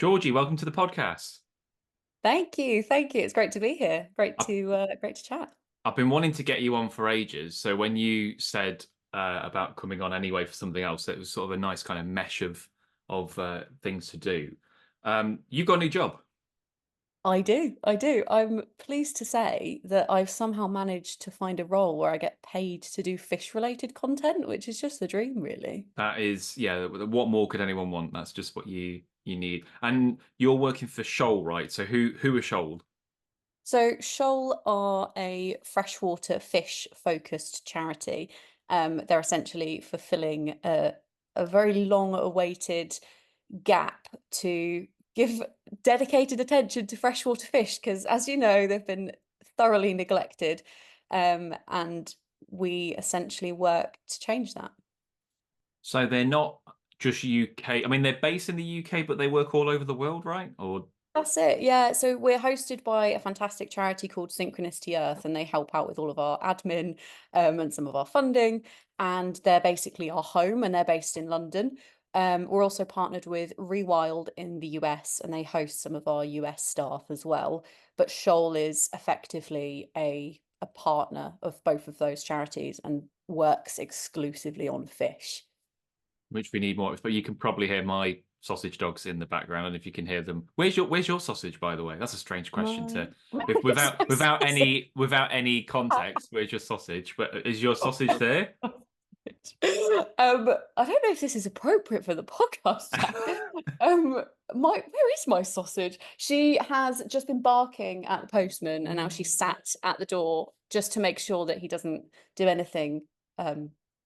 Georgie, welcome to the podcast. Thank you. Thank you. It's great to be here. Great to chat. I've been wanting to get you on for ages. So when you said about coming on anyway for something else, it was sort of a nice kind of mesh of things to do. You got a new job. I do. I do. I'm pleased to say that I've somehow managed to find a role where I get paid to do fish related content, which is just the dream, really. That is, yeah. What more could anyone want? That's just what you need. And you're working for Shoal, right? So who is Shoal? So Shoal are a freshwater fish focused charity. They're essentially fulfilling a very long awaited gap to give dedicated attention to freshwater fish because, as you know, they've been thoroughly neglected. And we essentially work to change that. So they're not just UK. I mean, they're based in the UK, but they work all over the world, right? Or That's it. Yeah. So we're hosted by a fantastic charity called Synchronicity Earth, and they help out with all of our admin and some of our funding. And they're basically our home, and they're based in London. We're also partnered with Rewild in the US, and they host some of our US staff as well. But Shoal is effectively a partner of both of those charities and works exclusively on fish. which we need more of. But you can probably hear my sausage dogs in the background, and if you can hear them, where's your sausage, by the way? That's a strange question My, to if it's without my without sausage. any context. Where's your sausage? But is your sausage there? I don't know if this is appropriate for the podcast, Jack. Where is my sausage? She has just been barking at the postman, and now she's sat at the door just to make sure that he doesn't do anything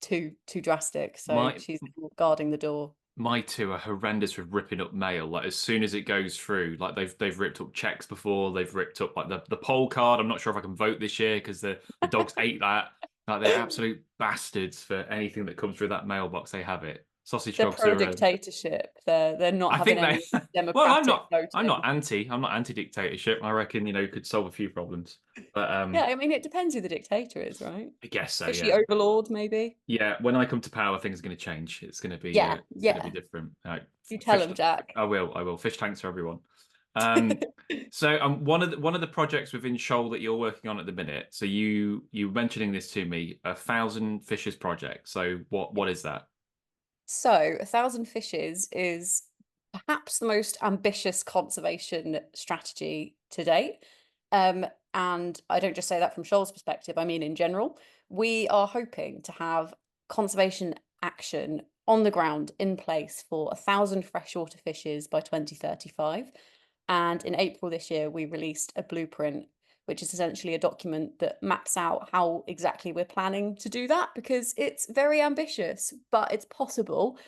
too drastic. So My she's guarding the door. my two are horrendous with ripping up mail. Like as soon as it goes through, like they've ripped up checks before. They've ripped up like the poll card. I'm not sure if I can vote this year because the dogs ate that. Like they're absolute bastards for anything that comes through that mailbox. They have it. Sausage They're dogs are. pro-dictatorship. They're not I having think they. any Well, democratic I'm not voting. anti. I'm not anti-dictatorship. I reckon could solve a few problems. But Yeah, I mean, it depends who the dictator is, right? I guess so. Fishy Yeah. overlord, maybe. Yeah. When I come to power, things are going to change. Yeah, It's going to be yeah. different. You tell Fish. him, Jack. I will. I will. Fish tanks for everyone. Um, so one of the projects within Shoal that you're working on at the minute. So you mentioning this to me, 1,000 fishes project. So what is that? So, a thousand fishes is perhaps the most ambitious conservation strategy to date. Um, and I don't just say that from Shoal's perspective, I mean in general. We are hoping to have conservation action on the ground in place for 1,000 freshwater fishes by 2035. And in April this year, we released a blueprint, which is essentially a document that maps out how exactly we're planning to do that because it's very ambitious, but it's possible.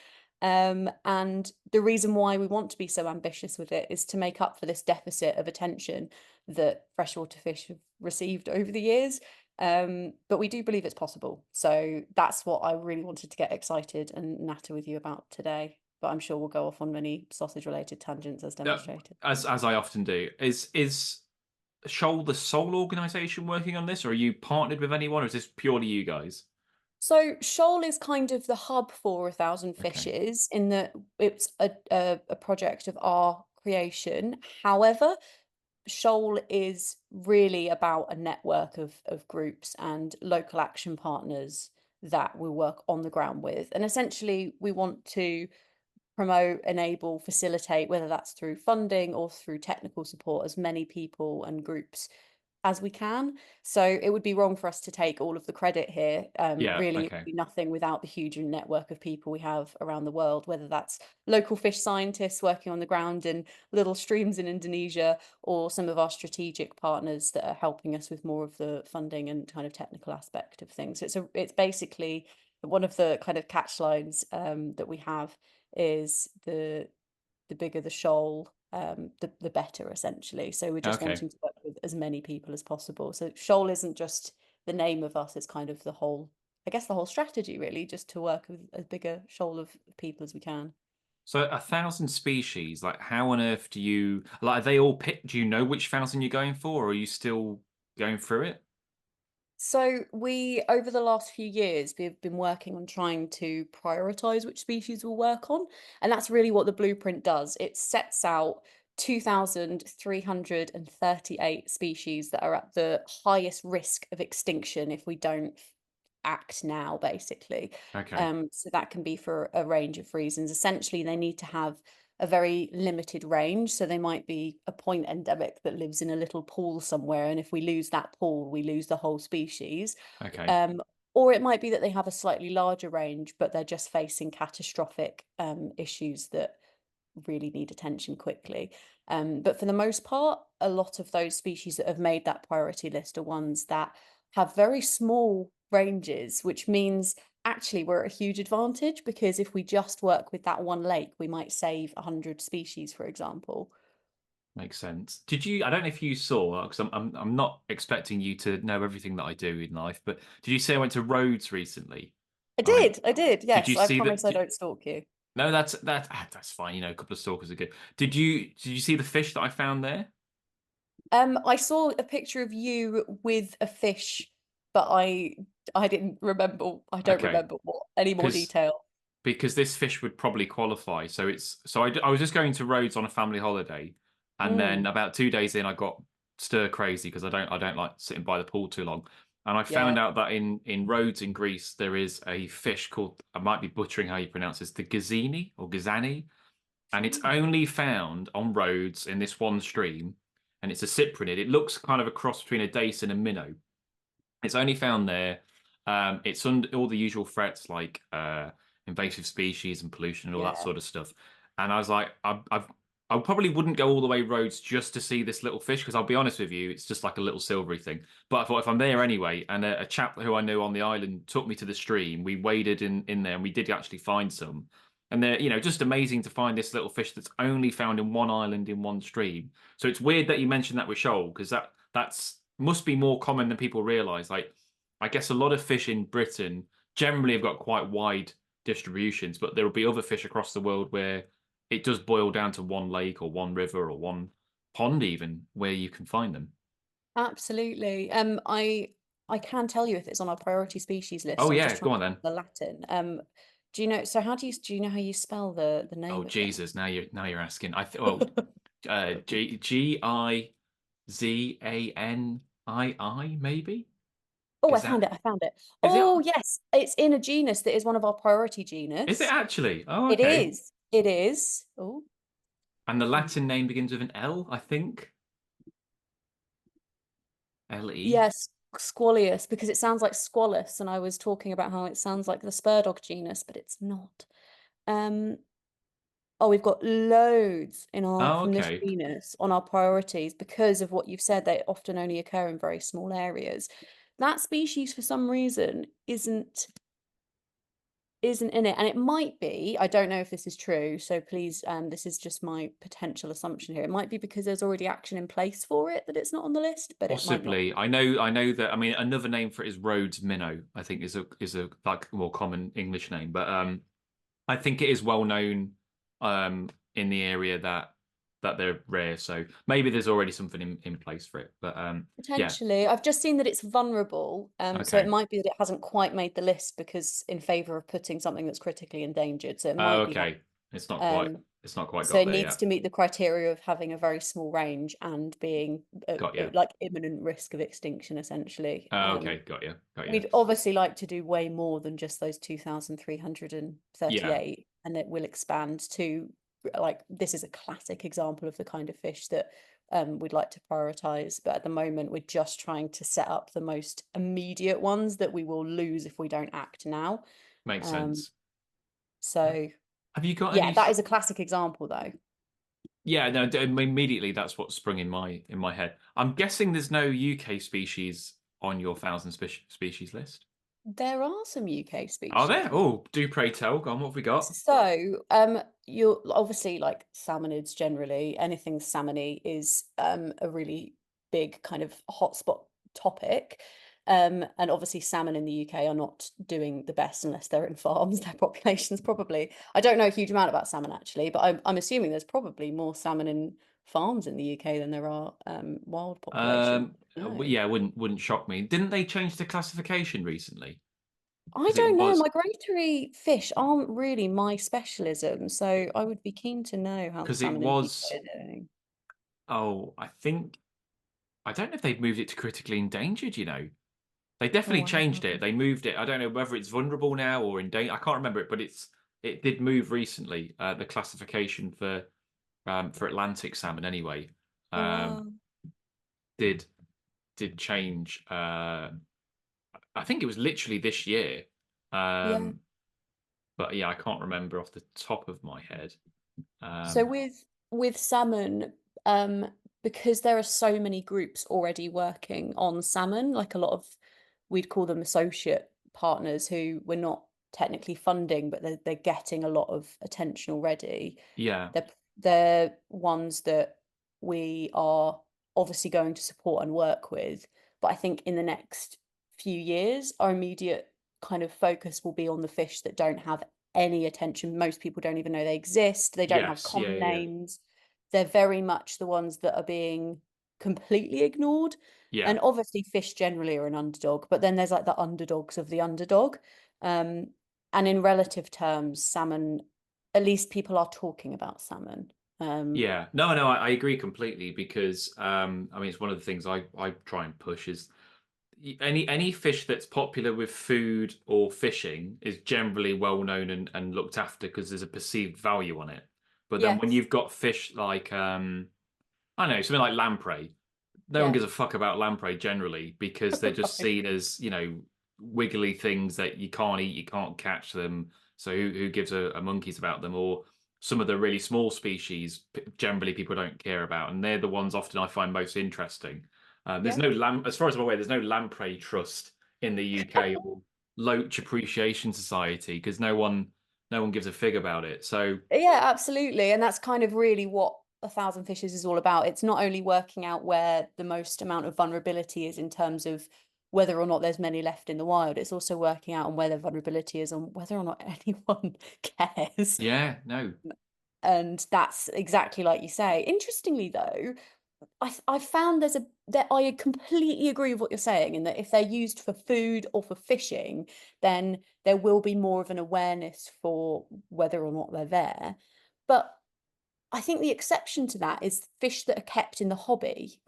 And the reason why we want to be so ambitious with it is to make up for this deficit of attention that freshwater fish have received over the years. But we do believe it's possible. So that's what I really wanted to get excited and natter with you about today. But I'm sure we'll go off on many sausage related tangents as Uh, demonstrated. as I often do. Is Shoal the sole organization working on this, or are you partnered with anyone, or is this purely you guys? So Shoal is kind of the hub for a thousand Okay. fishes in that it's a project of our creation. However, Shoal is really about a network of groups and local action partners that we work on the ground with. And essentially, we want to promote, enable, facilitate, whether that's through funding or through technical support, as many people and groups as we can. So it would be wrong for us to take all of the credit here. Yeah. Really, it would Okay. be nothing without the huge network of people we have around the world, whether that's local fish scientists working on the ground in little streams in Indonesia, or some of our strategic partners that are helping us with more of the funding and kind of technical aspect of things. So it's basically one of the kind of catch lines that we have is the bigger the shoal, the better essentially. So we're just Okay. wanting to work with as many people as possible. So shoal isn't just the name of us, it's kind of the whole, I guess the whole strategy really, just to work with as big a shoal of people as we can. So 1,000 species, like how on earth do you like? Are they all picked? Do you know which 1,000 you're going for, or are you still going through it? So we, over the last few years, we've been working on trying to prioritize which species we'll work on. And that's really what the blueprint does. It sets out 2,338 species that are at the highest risk of extinction if we don't act now, basically. Okay. So that can be for a range of reasons. Essentially, they need to have a very limited range. So they might be a point endemic that lives in a little pool somewhere. And if we lose that pool, we lose the whole species. Okay. Um, or it might be that they have a slightly larger range, but they're just facing catastrophic issues that really need attention quickly. But for the most part, a lot of those species that have made that priority list are ones that have very small ranges, which means actually we're at a huge advantage because if we just work with that one lake, we might save 100 species, for example. Makes sense. Did you? I don't know if you saw, because I'm not expecting you to know everything that I do in life, but did you say I went to Rhodes recently? I I did, did you yes. I see promise that? I don't stalk you. No, that's fine. You know, a couple of stalkers are good. Did you see the fish that I found there? I saw a picture of you with a fish, but I didn't remember. I don't Okay, remember what any more because detail. this fish would probably qualify. So I was just going to Rhodes on a family holiday, and then Mm, about 2 days in, I got stir crazy because I don't like sitting by the pool too long, and I yeah. found out that in Rhodes in Greece there is a fish called, I might be butchering how you pronounce this, the Gazini or Gazani, and it's only found on Rhodes in this one stream, and it's a cyprinid. It looks kind of a cross between a dace and a minnow. It's only found there. It's under all the usual threats like invasive species and pollution and all that Yeah, sort of stuff. And I was like, I probably wouldn't go all the way roads just to see this little fish because I'll be honest with you, it's just like a little silvery thing. But I thought if I'm there anyway, and a chap who I knew on the island took me to the stream, we waded in there and we did actually find some. And they're, just amazing to find this little fish that's only found in one island in one stream. So it's weird that you mentioned that with shoal because that's must be more common than people realize. Like, I guess a lot of fish in Britain generally have got quite wide distributions, but there will be other fish across the world where it does boil down to one lake or one river or one pond even where you can find them. absolutely. I can tell you if it's on our priority species list. Oh I'm just yeah, trying go to on then. the Latin. Do you know? So how do you know how you spell the Oh name of them? Jesus, now you're asking. Gizanii maybe? Oh, I Is found that it. I found it. is it Oh, yes, it's in a genus that is one of our priority is it genus. actually? Oh It okay. is. It is. Oh, And the hmm. Latin name begins with an L, I think. L-E. Yes, Squalius, because it sounds like squalus, and I was talking about how it sounds like the spur dog genus, but it's not. Um, Oh, we've got loads in our Oh, from this okay. genus on our priorities because of what you've said. They often only occur in very small areas. That species, for some reason, isn't in it, and it might be. I don't know if this is true, so please, this is just my potential assumption here. It might be because there's already action in place for it that it's not on the list, but it might not. Possibly. I know that, I mean, another name for it is Rhodes minnow, I think is a like more common English name. But I think it is well known in the area that they're rare. So maybe there's already something in place for it. But yeah. Potentially. I've just seen that it's vulnerable. So it Okay. might be that it hasn't quite made the list because in favor of putting something that's critically endangered. So it Oh, might be that. okay. It's not quite Um, it's not quite so got it there needs yet. to meet the criteria of having a very small range and being Got you. like imminent risk of extinction, essentially. Oh, okay, got you. Got you. We'd obviously like to do way more than just those Yeah, 2,338, and it will expand to like this is a classic example of the kind of fish that we'd like to prioritize. But at the moment, we're just trying to set up the most immediate ones that we will lose if we don't act now. makes Um, sense. so Have you got yeah, any? that is a classic example, though. Yeah, no, immediately that's what sprung in my head. I'm guessing there's no UK species on your thousand species list. There are some UK Are there? species. Oh, do pray tell. Go on, what have we got? So, you're obviously like salmonids generally, anything salmony is a really big kind of hotspot topic. And obviously salmon in the UK are not doing the best unless they're in farms. Their populations probably, I don't know a huge amount about salmon actually, but I'm assuming there's probably more salmon in farms in the UK than there are wild population. No. Yeah, wouldn't shock me. Didn't they change the classification recently? I Because it don't know. was Migratory fish aren't really my specialism, so I would be keen to know how the because it salmon in the UK was. are doing. Oh, I don't know if they've moved it to critically endangered. They definitely Wow. changed it. They moved it. I don't know whether it's vulnerable now or in danger. I can't remember it, but it did move recently. The classification for Atlantic salmon anyway Oh, um, wow. did did change. I think it was literally this year. Yeah. Um, but yeah, I can't remember off the top of my head. So Um, with salmon, um, because there are so many groups already working on salmon, like a lot of we'd call them associate partners who we're not technically funding, but they're getting a lot of attention already. yeah, They're ones that we are obviously going to support and work with. But I think in the next few years, our immediate kind of focus will be on the fish that don't have any attention. Most people don't even know they exist. They don't have yes, yeah, common yeah, names. They're very much the ones that are being completely ignored. yeah, And obviously, fish generally are an underdog, but then there's like the underdogs of the underdog. Um, and in relative terms, salmon, at least people are talking about salmon. yeah. No, no, I agree completely because I mean, it's one of the things I try and push is any fish that's popular with food or fishing is generally well known and looked after because there's a perceived value on it. But then when Yes. you've got fish like I don't know, something like lamprey, no one Yeah. gives a fuck about lamprey generally because they're just Right. seen as, wiggly things that you can't eat, you can't catch them. So who gives a monkeys about them? Or some of the really small species, generally people don't care about, and they're the ones often I find most interesting. There's Yeah. no as far as I'm aware, there's no lamprey trust in the UK or Loach Appreciation Society because no one gives a fig about it. So Yeah, absolutely. And that's kind of really what A Thousand Fishes is all about. It's not only working out where the most amount of vulnerability is in terms of whether or not there's many left in the wild, it's also working out on where the vulnerability is on whether or not anyone cares. yeah, no, And that's exactly like you say. Interestingly, though, I found that I completely agree with what you're saying in that if they're used for food or for fishing, then there will be more of an awareness for whether or not they're there. But I think the exception to that is fish that are kept in the hobby.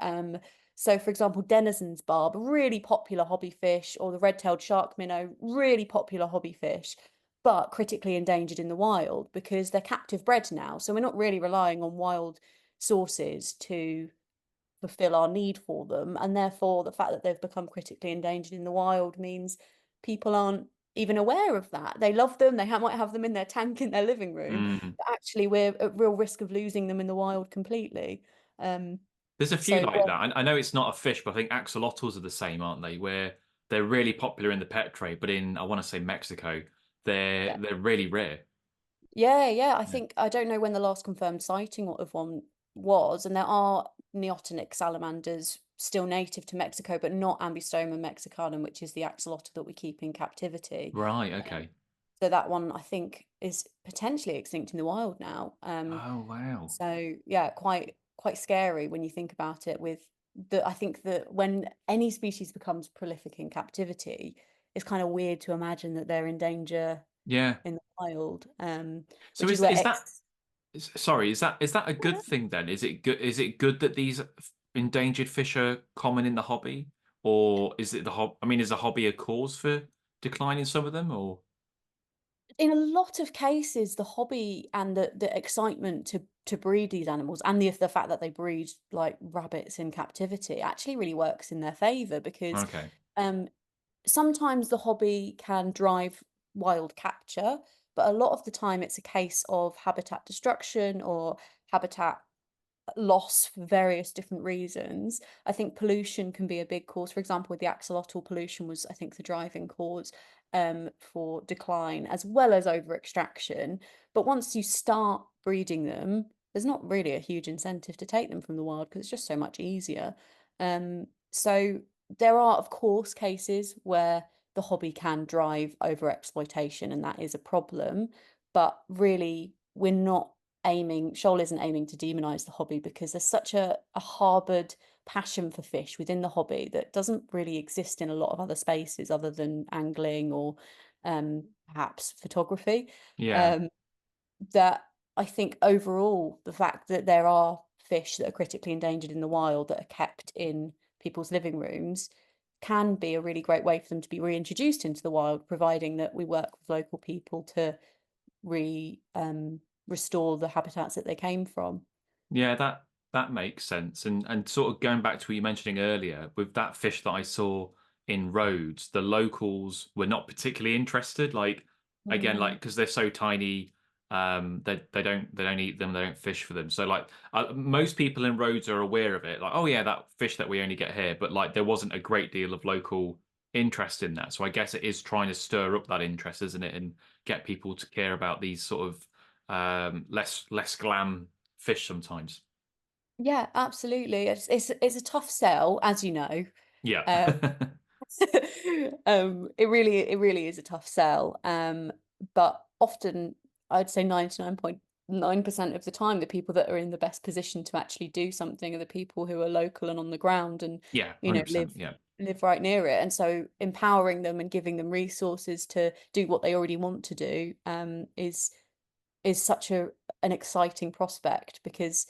So, for example, Denizen's barb, a really popular hobby fish, or the red-tailed shark minnow, really popular hobby fish, but critically endangered in the wild because they're captive bred now. So we're not really relying on wild sources to fulfill our need for them. And therefore, the fact that they've become critically endangered in the wild means people aren't even aware of that. They love them, might have them in their tank in their living room, mm. but actually, we're at real risk of losing them in the wild completely. Um, There's a few so, like that. I know it's not a fish, but I think axolotls are the same, aren't they? Where they're really popular in the pet trade, but in I want to say Mexico, they're yeah, they're really rare. yeah. I Yeah. think I don't know when the last confirmed sighting of one was, and there are neotenic salamanders still native to Mexico, but not Ambystoma mexicanum, which is the axolotl that we keep in captivity. Right, okay. So that one I think is potentially extinct in the wild now. Oh wow. So yeah, quite scary when you think about it. I think that when any species becomes prolific in captivity, it's kind of weird to imagine that they're in danger Yeah. in the wild. So Which is is where is that X. sorry, is that a good thing then? Is it good that these endangered fish are common in the hobby? Or is it the hob I mean, is the hobby a cause for decline in some of them or In a lot of cases, the hobby and the excitement to breed these animals and the fact that they breed like rabbits in captivity actually really works in their favor because okay. um sometimes the hobby can drive wild capture, but a lot of the time it's a case of habitat destruction or habitat loss for various different reasons. I think pollution can be a big cause. For example, with the axolotl, pollution was, I think, the driving cause for decline as well as over extraction. But once you start breeding them, there's not really a huge incentive to take them from the wild because it's just so much easier. So there are, of course, cases where the hobby can drive over exploitation, and that is a problem. But really, we're not Shoal isn't aiming to demonize the hobby, because there's such a harbored passion for fish within the hobby that doesn't really exist in a lot of other spaces other than angling or perhaps photography. Yeah. Um, that I think overall, the fact that there are fish that are critically endangered in the wild that are kept in people's living rooms can be a really great way for them to be reintroduced into the wild, providing that we work with local people to re restore the habitats that they came from. Yeah, that makes sense. And sort of going back to what you were mentioning earlier, with that fish that I saw in Rhodes, the locals were not particularly interested. Like again, like Mm. because they're so tiny, they don't eat them, they don't fish for them. So like most people in Rhodes are aware of it. Like, oh yeah, that fish that we only get here, but like there wasn't a great deal of local interest in that. So I guess it is trying to stir up that interest, isn't it, and get people to care about these sort of less glam fish sometimes. Yeah, absolutely. It's a tough sell, as you know. Yeah. Um, it really is a tough sell. But often I'd say 99.9% of the time, the people that are in the best position to actually do something are the people who are local and on the ground and, Yeah, live 100%. Yeah. right near it. And so empowering them and giving them resources to do what they already want to do, is such an exciting prospect, because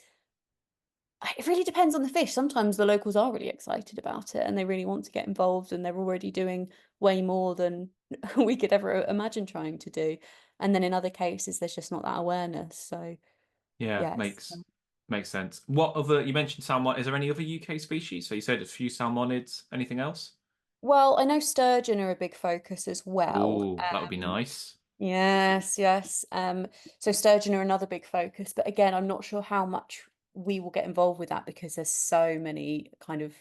it really depends on the fish. Sometimes the locals are really excited about it and they really want to get involved, and they're already doing way more than we could ever imagine trying to do. And then in other cases, there's just not that awareness. So Yeah, yes. makes sense. What other you mentioned salmon, is there any other UK species? So you said a few salmonids, anything else? Well, I know sturgeon are a big focus as well. Ooh, that would be nice. Yes, yes. So sturgeon are another big focus, but again, I'm not sure how much we will get involved with that, because there's so many kind of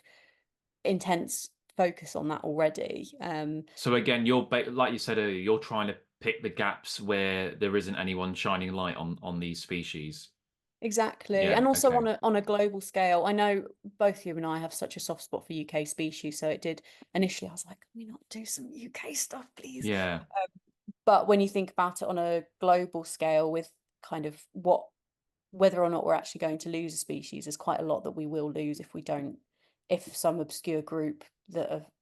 intense focus on that already. So again, like you said earlier, you're trying to pick the gaps where there isn't anyone shining light on these species. Exactly. Yeah, And also okay. on a global scale, I know both you and I have such a soft spot for UK species. So it did initially, I was like, can we not do some UK stuff, please? Yeah. But when you think about it on a global scale, with kind of whether or not we're actually going to lose a species, there's quite a lot that we will lose if we don't, if some obscure group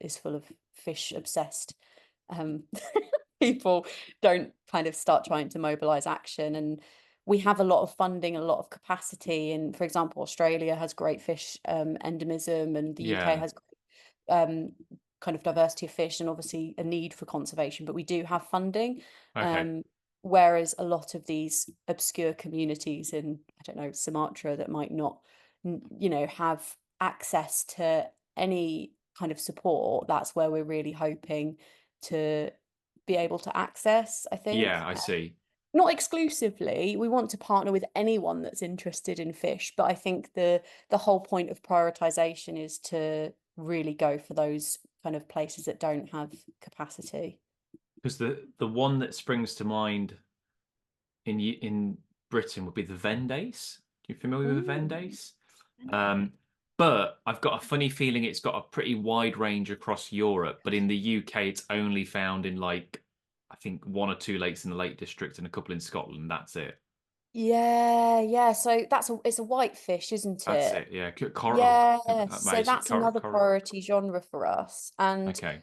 is full of fish obsessed um, people don't kind of start trying to mobilize action. And we have a lot of funding, a lot of capacity. And for example, Australia has great fish endemism, and the UK Yeah. has um, kind of diversity of fish and obviously a need for conservation, but we do have funding. Okay. Um, Whereas a lot of these obscure communities in, I don't know, Sumatra, that might not, have access to any kind of support, that's where we're really hoping to be able to access, I Yeah, think. I see. Not exclusively. We want to partner with anyone that's interested in fish, but I think the whole point of prioritization is to really go for those kind of places that don't have capacity. Because the one that springs to mind in Britain would be the Vendace. You familiar with the Ooh, Vendace? okay. Um, but I've got a funny feeling it's got a pretty wide range across Europe, but in the UK it's only found in like I think one or two lakes in the Lake District and a couple in Scotland. That's it. Yeah, yeah. So it's a white fish, isn't That's it? it. Yeah. Yeah. So Amazing. that's another priority genre for us. And Okay.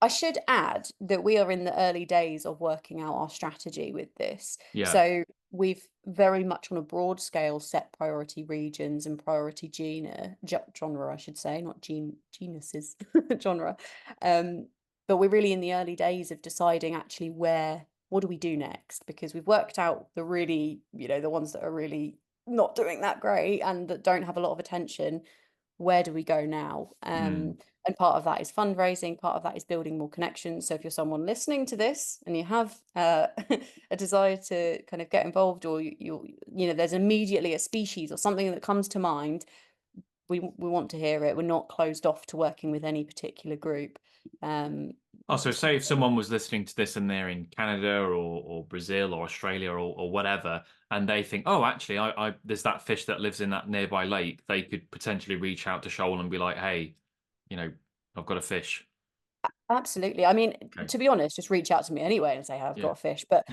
I should add that we are in the early days of working out our strategy with this. Yeah. So we've very much on a broad scale set priority regions and priority genre, I should say, not genuses, genre. Um, but we're really in the early days of deciding actually what do we do next? Because we've worked out the really, the ones that are really not doing that great and that don't have a lot of attention. Where do we go now? Mm. And part of that is fundraising, part of that is building more connections. So if you're someone listening to this and you have a desire to kind of get involved, or there's immediately a species or something that comes to mind, we want to hear it. We're not closed off to working with any particular group. Oh, We so just say have if to. someone was listening to this and they're in Canada or Brazil or Australia or whatever, and they think, oh, actually, there's that fish that lives in that nearby lake, they could potentially reach out to Shoal and be like, hey, you know, I've got a fish. Absolutely. I mean, Okay. to be honest, just reach out to me anyway and say, "Hey, I've got Yeah. a fish." But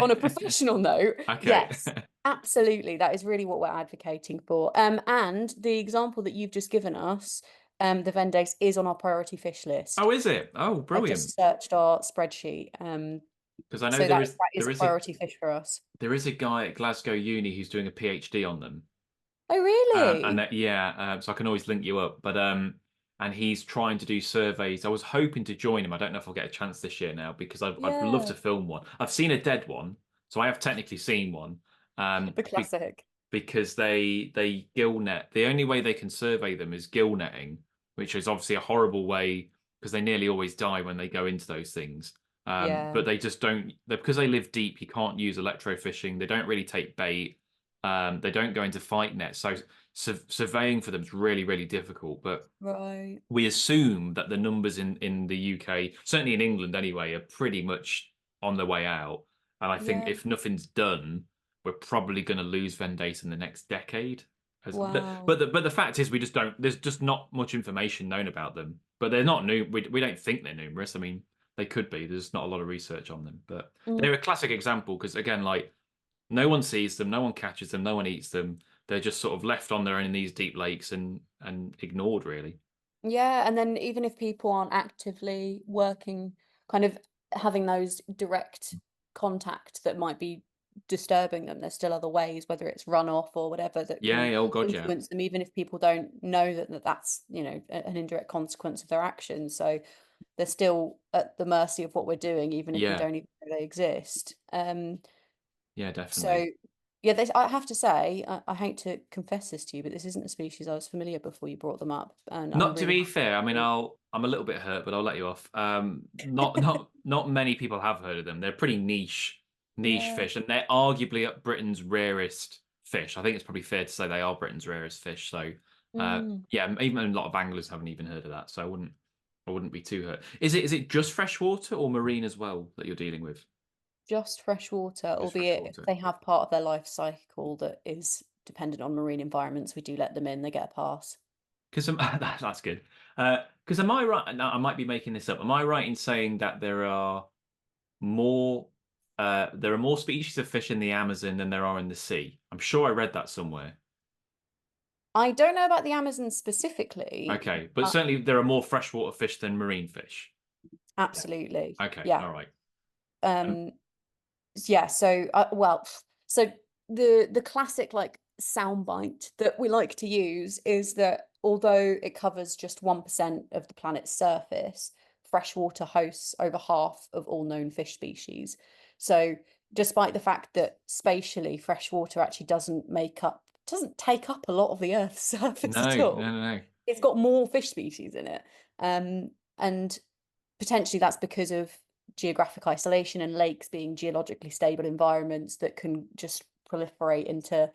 on a professional note, Okay. yes, absolutely. That is really what we're advocating for. And the example that you've just given us, the Vendace is on our priority fish list. Oh, is it? Oh, I brilliant. just searched our spreadsheet. Because I know So that is a priority fish for us. there is a guy at Glasgow Uni who's doing a PhD on them. Oh, And really? yeah, so I can always link you up. But and he's trying to do surveys. I was hoping to join him. I don't know if I'll get a chance this year now because I'd love Yeah, to film one. I've seen a dead one, so I have technically seen one. the classic. Because they gill net. The only way they can survey them is gill netting, which is obviously a horrible way because they nearly always die when they go into those things. Yeah, But they just don't. Because they live deep. You can't use electrofishing. They don't really take bait. They don't go into fight nets. So surveying for them is really, really difficult. But right. we assume that the numbers in the UK, certainly in England anyway, are pretty much on the way out. And I think Yeah. if nothing's done, we're probably going to lose Vendace in the next decade. Wow. But the fact is, we just don't. There's just not much information known about them. But they're not new. We don't think they're numerous. I mean, they could be. There's not a lot of research on them. But Mm. they're a classic example because again, like no one sees them, no one catches them, no one eats them. They're just sort of left on their own in these deep lakes and ignored, really. Yeah, and then even if people aren't actively working, kind of having those direct contact that might be disturbing them, there's still other ways, whether it's runoff or whatever, that Yeah, can yeah, oh God, yeah. influence them, even if people don't know that's, an indirect consequence of their actions. So they're still at the mercy of what we're doing, even if we Yeah, don't even know they exist. yeah, So definitely. yeah, I have to say, I hate to confess this to you, but this isn't a species I was familiar before you brought them up, and I'm Not to really be fair, I mean, happy. I'm a little bit hurt, but I'll let you off. Not many people have heard of them. They're pretty niche Yeah. fish, and they're arguably Britain's rarest fish. I think it's probably fair to say they are Britain's rarest fish. So, Mm, yeah, even a lot of anglers haven't even heard of that. So I wouldn't be too hurt. Is it just freshwater or marine as well that you're dealing with? just fresh water, Just albeit if freshwater. they have part of their life cycle that is dependent on marine environments, we do let them in, they get a pass. Because that's good. Because am I right? Now, I might be making this up. Am I right in saying that more there are more species of fish in the Amazon than there are in the sea? I'm sure I read that somewhere. I don't know about the Amazon specifically, Okay, but but certainly there are more freshwater fish than marine fish. Yeah. absolutely. Okay, Yeah. all right. Um, Um, yeah, so well, so the classic like soundbite that we like to use is that although it covers just 1% of the planet's surface, freshwater hosts over half of all known fish species. So despite the fact that spatially freshwater actually doesn't take up a lot of the Earth's surface no, at no, all, no, no. it's got more fish species in it. And potentially that's because of geographic isolation and lakes being geologically stable environments that can just proliferate into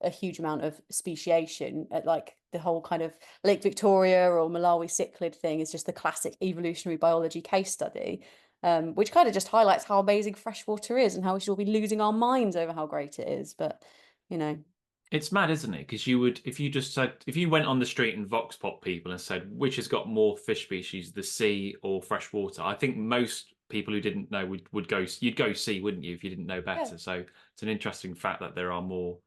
a huge amount of speciation. Like the whole kind of Lake Victoria or Malawi cichlid thing is just the classic evolutionary biology case study, which kind of just highlights how amazing freshwater is and how we should all be losing our minds over how great it is. But, you know, It's mad, isn't it? Because you would, if you just said, if you went on the street and vox pop people and said, which has got more fish species, the sea or freshwater, I think most people who didn't know would go, you'd go sea, wouldn't you, if you didn't know yeah. better? So it's an interesting fact that there are more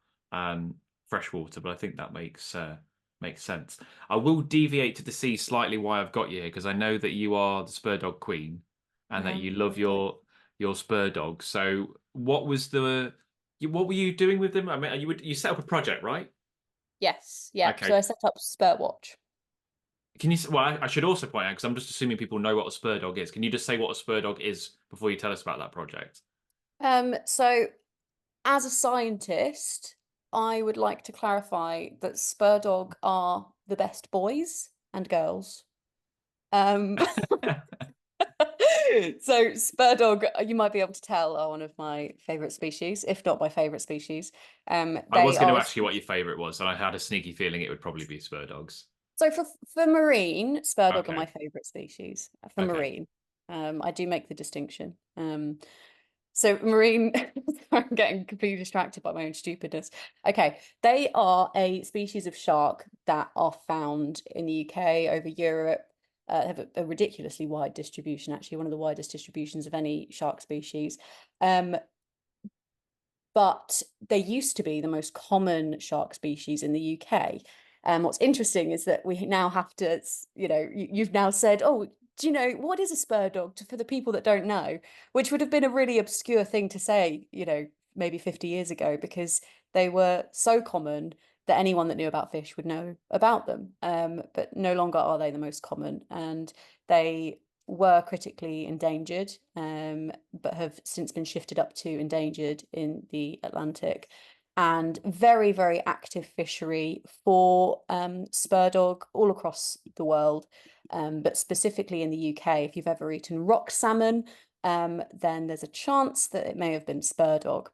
freshwater, but I think that makes sense. I will deviate to the sea slightly why I've got you here, because I know that you are the spur dog queen I and that you am love indeed. your spur dog. So what were you doing with them? I mean, you set up a project, right? Yes, yeah. So Okay. I set up Spurt Watch. Can you? Well, I should also point out because I'm just assuming people know what a spur dog is. Can you just say what a spur dog is before you tell us about that project? So as a scientist, I would like to clarify that Spur Dog are the best boys and girls. Um, so Spur Dog, you might be able to tell, are one of my favorite species, if not my favorite species. I They was going to are ask you what your favorite was, and I had a sneaky feeling it would probably be spur dogs. so for marine, Spur Dog are my Okay. favorite species for Okay. marine. I do make the distinction. So marine, sorry, I'm getting completely distracted by my own stupidness. Okay, they are a species of shark that are found in the UK, over Europe. have a ridiculously wide distribution, actually, one of the widest distributions of any shark species. Um, but they used to be the most common shark species in the UK. And what's interesting is that we now have to, you've now said, oh, do you know what is a spur dog for the people that don't know, which would have been a really obscure thing to say, maybe 50 years ago, because they were so common that anyone that knew about fish would know about them. But no longer are they the most common, and they were critically endangered, but have since been shifted up to endangered in the Atlantic. And very, very active fishery for spur dog all across the world, but specifically in the UK. If you've ever eaten rock salmon, then there's a chance that it may have been spur dog.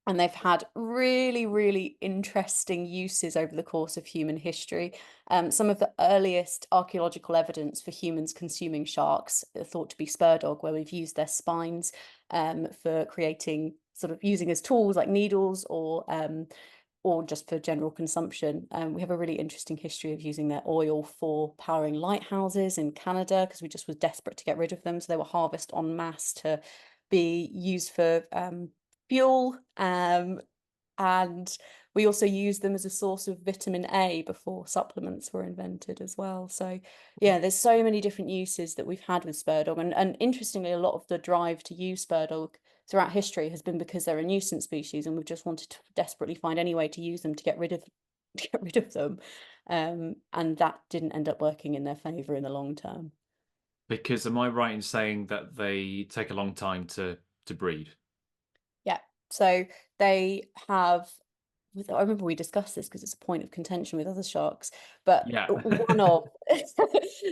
And they've had really, really interesting uses over the course of human history. Some of the earliest archaeological evidence for humans consuming sharks are thought to be spur dog, where we've used their spines for creating, sort of using as tools like needles, or just for general consumption. We have a really interesting history of using their oil for powering lighthouses in Canada, because we just was desperate to get rid of them. So they were harvested en masse to be used for fuel, and we also use them as a source of vitamin A before supplements were invented as well. So yeah, there's so many different uses that we've had with spur dog, and interestingly, a lot of the drive to use spur dog throughout history has been because they're a nuisance species, and we've just wanted to desperately find any way to use them to get rid of them, and that didn't end up working in their favor in the long term. Because am I right in saying that they take a long time to breed? Yeah. So they have, I remember we discussed this because it's a point of contention with other sharks, but Yeah. one of,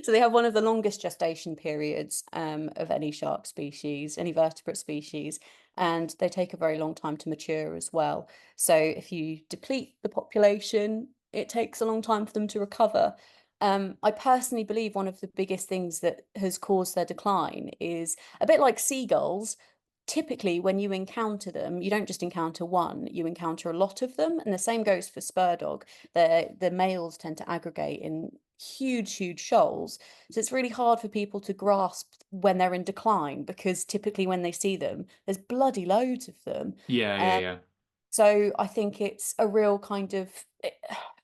so they have one of the longest gestation periods of any shark species, any vertebrate species, and they take a very long time to mature as well. So if you deplete the population, it takes a long time for them to recover. I personally believe one of the biggest things that has caused their decline is a bit like seagulls. Typically, when you encounter them, you don't just encounter one, you encounter a lot of them. And the same goes for spur dog. The males tend to aggregate in huge, huge shoals. So it's really hard for people to grasp when they're in decline, because typically when they see them, there's bloody loads of them. Yeah, yeah, Um, yeah. so I think it's a real kind of,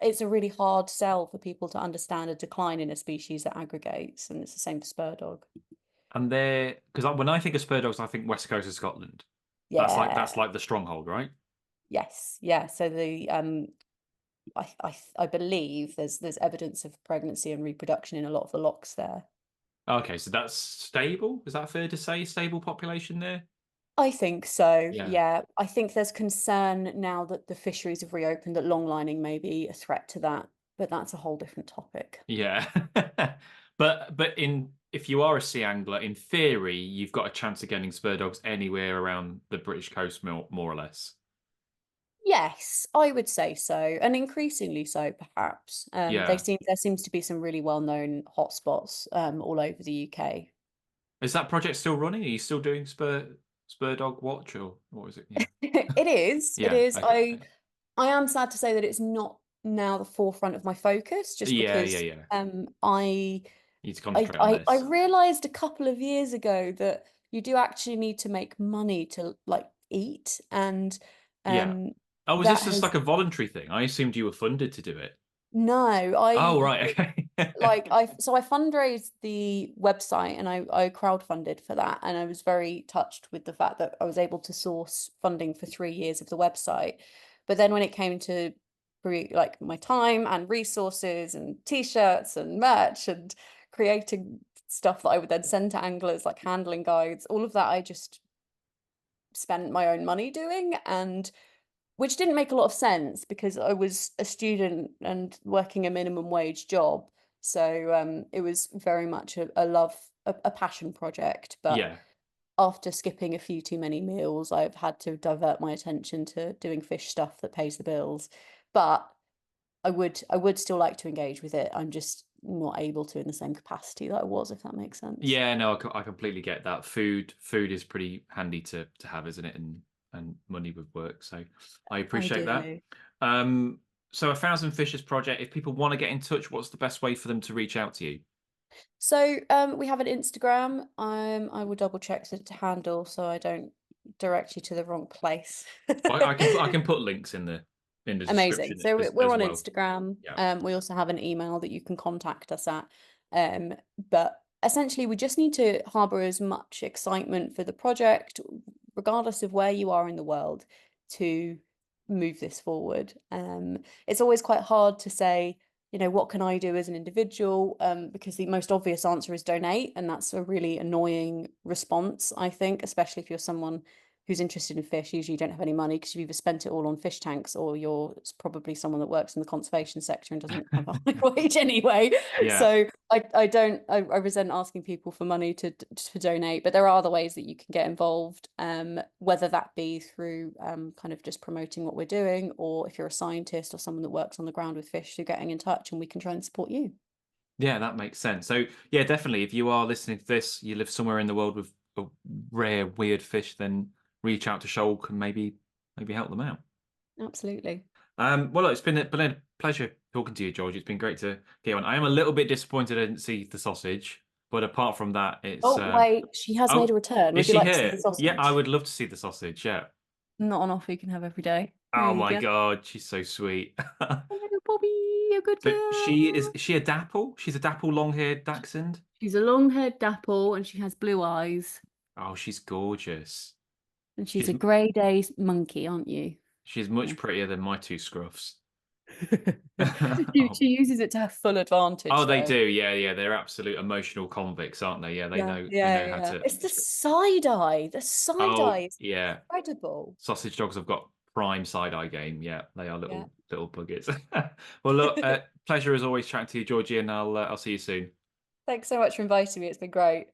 it's a really hard sell for people to understand a decline in a species that aggregates. And it's the same for spur dog. And they're because when I think of spur dogs, I think West Coast of Scotland. Yeah. That's like the stronghold, right? Yes. Yeah. So I believe there's evidence of pregnancy and reproduction in a lot of the locks there. Okay, so that's stable. Is that fair to say? Stable population there? I think so. Yeah. Yeah. I think there's concern now that the fisheries have reopened that longlining may be a threat to that, but that's a whole different topic. Yeah. But in if you are a sea angler, in theory, you've got a chance of getting spur dogs anywhere around the British coast, more or less. Yes, I would say so, and increasingly so, perhaps. Yeah. There seems to be some really well-known hotspots all over the UK. Is that project still running? Are you still doing spur dog watch or what is it? Yeah. It is. It Yeah. is. Okay. I am sad to say that it's not now the forefront of my focus, just Yeah, yeah, because yeah. I You need to concentrate on I this. realized a couple of years ago that you do actually need to make money to like eat, and Yeah. um Oh, was that this just has like a voluntary thing? I assumed you were funded to do it. no, Oh, right. Okay. I fundraised the website, and I crowdfunded for that, and I was very touched with the fact that I was able to source funding for 3 years of the website. But then when it came to like my time and resources and t-shirts and merch and creating stuff that I would then send to anglers, like handling guides, all of that I just spent my own money doing, and which didn't make a lot of sense because I was a student and working a minimum wage job. So it was very much a love, a passion project. But Yeah. after skipping a few too many meals, I've had to divert my attention to doing fish stuff that pays the bills. But I would still like to engage with it. I'm just not able to in the same capacity that I was, if that makes sense. Yeah, no, I completely get that. Food is pretty handy to have, isn't it? And money with work. So I I appreciate that. do. Um, so a Thousand Fishes project, if people want to get in touch, what's the best way for them to reach out to you? So we have an Instagram. I will double check the handle so I don't direct you to the wrong place. I can put links in the Amazing. description So we're as on well. Instagram. Yeah. We also have an email that you can contact us at. But essentially, we just need to harbour as much excitement for the project, regardless of where you are in the world, to move this forward. It's always quite hard to say, what can I do as an individual? Because the most obvious answer is donate, and that's a really annoying response, I think, especially if you're someone who's interested in fish. Usually you don't have any money because you've either spent it all on fish tanks or you're probably someone that works in the conservation sector and doesn't have a high wage anyway. Yeah. So I resent asking people for money to donate, but there are other ways that you can get involved, whether that be through kind of just promoting what we're doing, or if you're a scientist or someone that works on the ground with fish, you're getting in touch and we can try and support you. Yeah, that makes sense. So yeah, definitely. If you are listening to this, you live somewhere in the world with a rare, weird fish, then reach out to Shoal and maybe help them out. Absolutely. Well, look, been a pleasure talking to you, George. It's been great to get on. I am a little bit disappointed I didn't see the sausage, but apart from that, it's Oh, wait, she has made a oh, return. is Would you she like to see the here? Yeah, I sausage? would love to see the sausage. Yeah. Not an offer you can have every day. There Oh you my go. God, she's so sweet. Hello, Bobby, a good So girl. is she a dapple? She's a dapple long-haired dachshund. She's a long-haired dapple and she has blue eyes. Oh, she's gorgeous. And she's She's a grey day monkey, aren't you? she's Yeah. much prettier than my two scruffs. She uses it to her full Oh, advantage, they though. do. Yeah, yeah. They're absolute emotional convicts, aren't they? Yeah, Yeah, they yeah, know how yeah. to. It's the side eye. The side Oh, eye is yeah. incredible. Sausage dogs have got prime side eye game. Yeah, they are Yeah. little buggets. Well, look, pleasure as always chatting to you, Georgie, and I'll see you soon. Thanks so much for inviting me. It's been great.